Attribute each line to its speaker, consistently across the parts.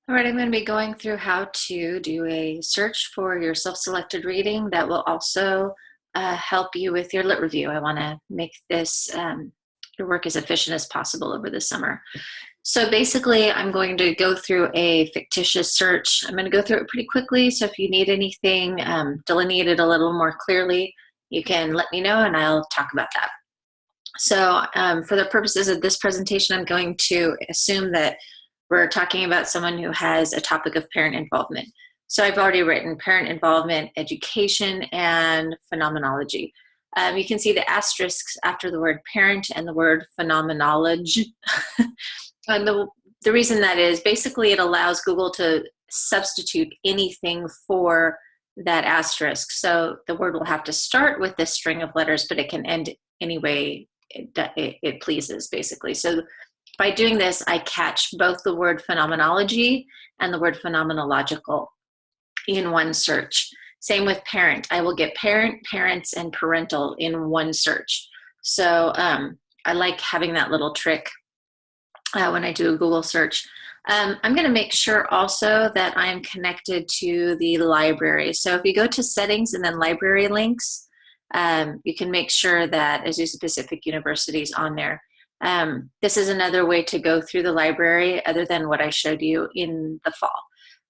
Speaker 1: All right, I'm going to be going through how to do a search for your self-selected reading that will also help you with your lit review. I want to make this your work as efficient as possible over the summer. So basically, I'm going to go through a fictitious search. I'm going to go through it pretty quickly, so if you need anything delineated a little more clearly, you can let me know and I'll talk about that. So for the purposes of this presentation, I'm going to assume that we're talking about someone who has a topic of parent involvement. So I've already written parent involvement, education, and phenomenology. You can see the asterisks after the word parent and the word phenomenology. And the reason that is, basically it allows Google to substitute anything for that asterisk. So the word will have to start with this string of letters, but it can end any way it pleases, basically. So by doing this, I catch both the word phenomenology and the word phenomenological in one search. Same with parent. I will get parent, parents, and parental in one search. So I like having that little trick when I do a Google search. I'm going to make sure also that I'm connected to the library. So if you go to settings and then library links, you can make sure that Azusa Pacific University is on there. This is another way to go through the library other than what I showed you in the fall.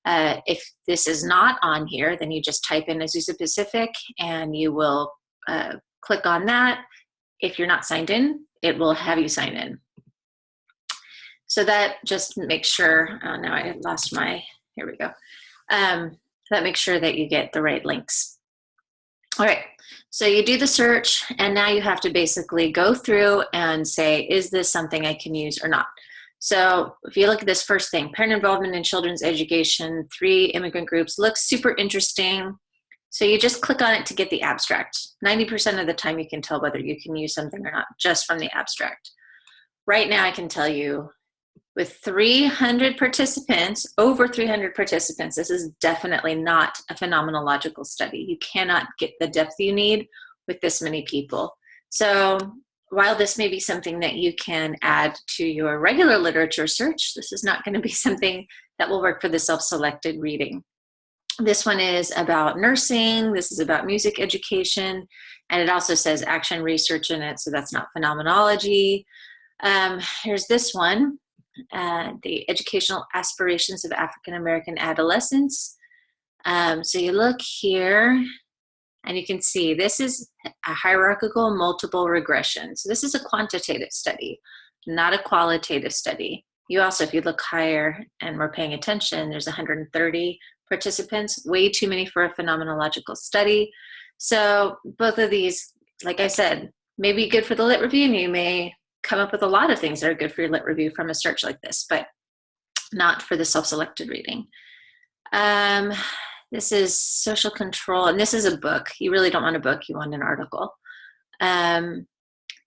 Speaker 1: If this is not on here, then you just type in Azusa Pacific and you will click on that. If you're not signed in, it will have you sign in. So that just makes sure, oh no, I lost my, here we go. That makes sure that you get the right links. All right, so you do the search and now you have to basically go through and say, is this something I can use or not? So if you look at this first thing, parent involvement in children's education, 3 immigrant groups, looks super interesting. So you just click on it to get the abstract. 90% of the time you can tell whether you can use something or not just from the abstract. Right now I can tell you with 300 participants, over 300 participants, this is definitely not a phenomenological study. You cannot get the depth you need with this many people. So while this may be something that you can add to your regular literature search, this is not going to be something that will work for the self-selected reading. This one is about nursing, this is about music education, and it also says action research in it, so that's not phenomenology. Here's this one. The educational aspirations of African American adolescents. So you look here and you can see this is a hierarchical multiple regression. So this is a quantitative study, not a qualitative study. You also, if you look higher and we're paying attention, there's 130 participants, way too many for a phenomenological study. So both of these, like I said, may be good for the lit review, and you may come up with a lot of things that are good for your lit review from a search like this, but not for the self-selected reading. This is social control, and this is a book. You really don't want a book, you want an article.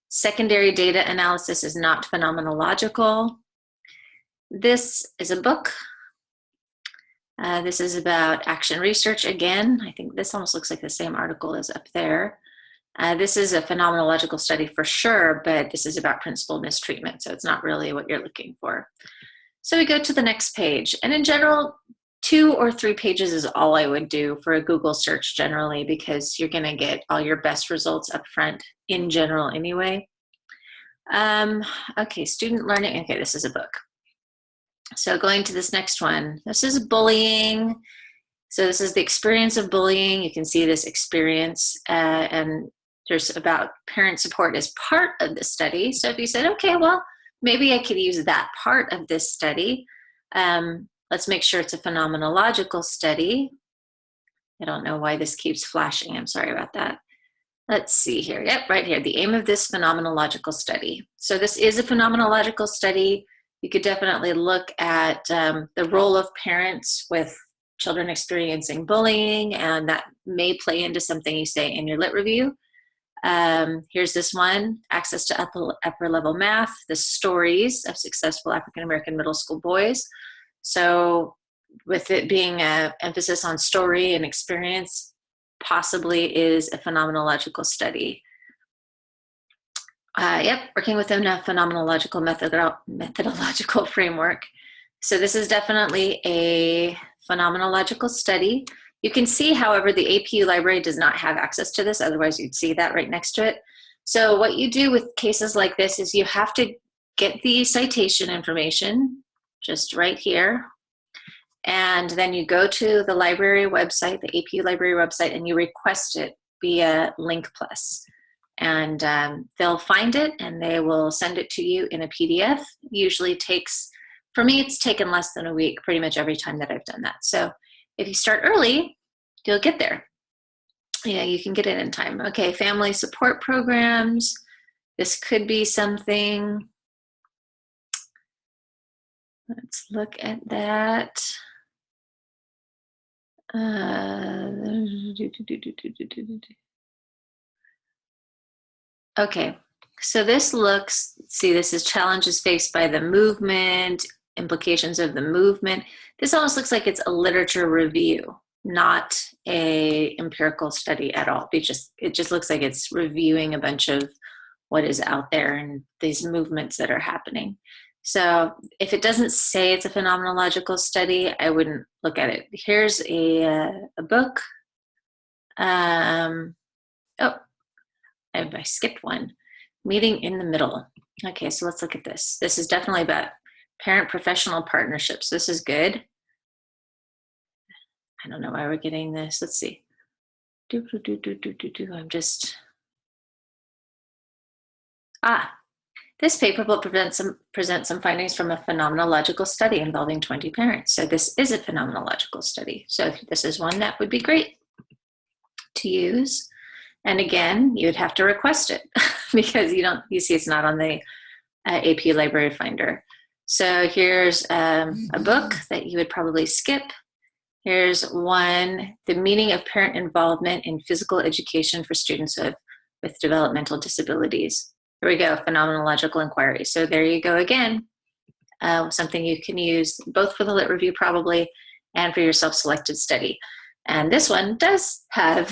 Speaker 1: Secondary data analysis is not phenomenological. This is a book. This is about action research again. I think this almost looks like the same article as up there. This is a phenomenological study for sure, but this is about principal mistreatment, so it's not really what you're looking for. So we go to the next page, and in general, 2 or 3 pages is all I would do for a Google search generally, because you're going to get all your best results up front in general anyway. Okay, student learning. Okay, this is a book. So going to this next one, this is bullying. So this is the experience of bullying. You can see this experience, and there's about parent support as part of the study. So if you said, okay, well, maybe I could use that part of this study. Let's make sure it's a phenomenological study. I don't know why this keeps flashing. I'm sorry about that. Let's see here. Yep, right here. The aim of this phenomenological study. So this is a phenomenological study. You could definitely look at the role of parents with children experiencing bullying, and that may play into something you say in your lit review. Here's this one, access to upper level math, the stories of successful African American middle school boys. So with it being an emphasis on story and experience, possibly is a phenomenological study. Yep, working within a phenomenological methodological framework. So this is definitely a phenomenological study. You can see, however, the APU library does not have access to this, otherwise you'd see that right next to it. So what you do with cases like this is you have to get the citation information just right here, and then you go to the library website, the APU library website, and you request it via Link Plus. And they'll find it and they will send it to you in a PDF. Usually takes, for me, it's taken less than a week pretty much every time that I've done that. So if you start early, you'll get there. Yeah, you can get it in time. Okay, family support programs. This could be something. Let's look at that. Okay, so this looks, see, this is challenges faced by the movement, implications of the movement. This almost looks like it's a literature review, not a empirical study at all. It just looks like it's reviewing a bunch of what is out there and these movements that are happening. So if it doesn't say it's a phenomenological study, I wouldn't look at it. Here's a book. Oh, I skipped one. Meeting in the Middle. Okay, so let's look at this. This is definitely about parent-professional partnerships. This is good. I don't know why we're getting this. Let's see. I'm just... This paper will present some findings from a phenomenological study involving 20 parents. So this is a phenomenological study. So this is one that would be great to use. And again, you would have to request it because you see it's not on the APU Library Finder. So here's a book that you would probably skip. Here's one, The Meaning of Parent Involvement in Physical Education for Students with Developmental Disabilities. Here we go, phenomenological inquiry. So there you go again, something you can use both for the lit review probably and for your self-selected study. And this one does have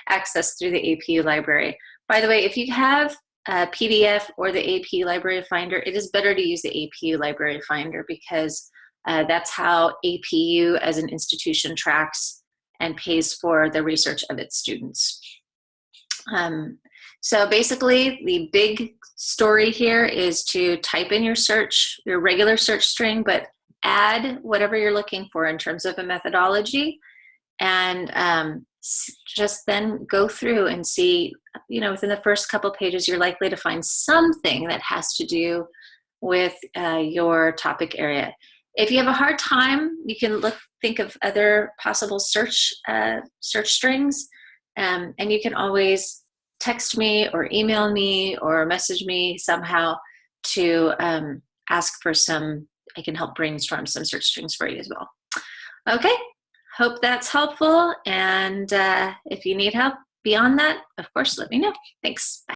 Speaker 1: access through the APU library. By the way, if you have a PDF or the APU Library Finder, it is better to use the APU Library Finder because that's how APU as an institution tracks and pays for the research of its students. So basically, the big story here is to type in your search, your regular search string, but add whatever you're looking for in terms of a methodology, and just then go through and see, within the first couple pages, you're likely to find something that has to do with your topic area. If you have a hard time, you can think of other possible search strings, and you can always text me or email me or message me somehow to ask for I can help brainstorm some search strings for you as well. Okay, hope that's helpful. And if you need help beyond that, of course, let me know. Thanks, bye.